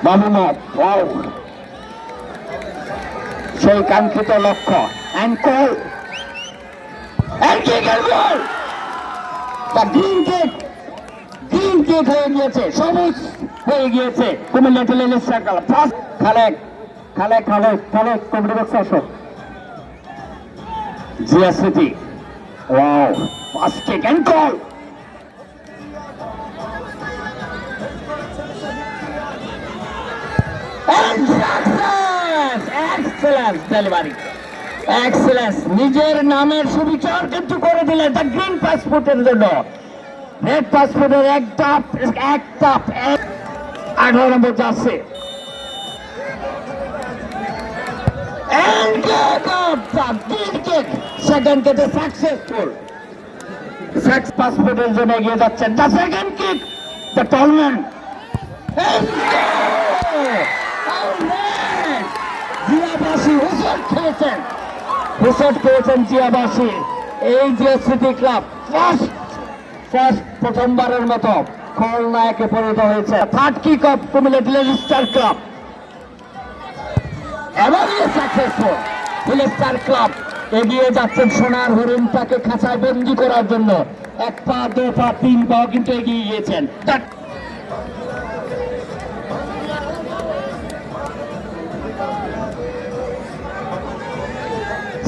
Mohammad wow সেই কাঙ্ক্ষিত লক্ষ্য and goal and kick and goal the green kick হয়ে গিয়েছে সবুজ হয়ে গিয়েছে Comilla television circle first Khalek কমিটি বক্স আসো Zia city wow first kick and goal excellence delivery excellence নিজের নামের সুবিচার কিন্তু করে দিলেন দ্য গ্রিন পাসপোর্টের জন্য রেড পাসপোর্টের এক ধাপ 18 নম্বর যাচ্ছে সেকেন্ড কিক সাকসেসফুল সেক্স পাসপোর্টের জন্য এগিয়ে যাচ্ছেন দ্য সেকেন্ড কিক দ্য টলম্যান জিয়াবাসী হুসট খেয়েছেন জিয়াবাসী এই জিয়া সিটি ক্লাব ফার্স্ট প্রথমবারের মতো খলনায়কে পরিণত হয়েছে third kick off Comilla star club এবারই সাকসেসফুল স্টার ক্লাব এগিয়ে যাচ্ছেন সোনার হরিণটাকে খাঁচায় বন্দি করার জন্য 1 পা 2 পা 3 পা কিন্তু এগিয়ে গিয়েছেন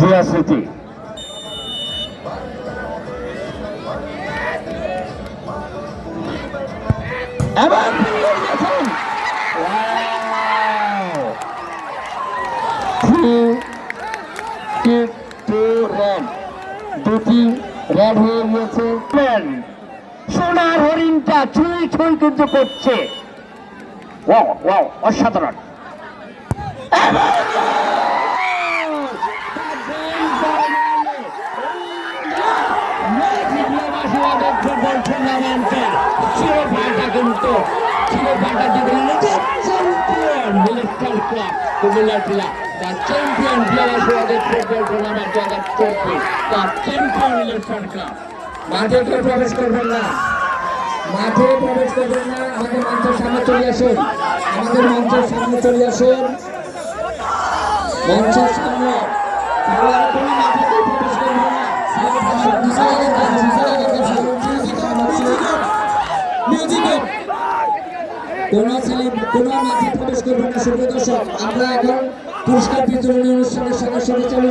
জিয়া সিটি এবার দুটি রেড হয়ে গিয়েছে সোনার হরিণটা ছুঁই কিন্তু করছে অসাধারণ মাঠে প্রবেশ করবেন না আমাদের মঞ্চের সামনে চলে আসুন মঞ্চের সামনে কোন মাঠে প্রবেশ করবেন না সুপ্রিয় দর্শক আমরা এখন পুরস্কার বিতরণী অনুষ্ঠানের সাথে চলে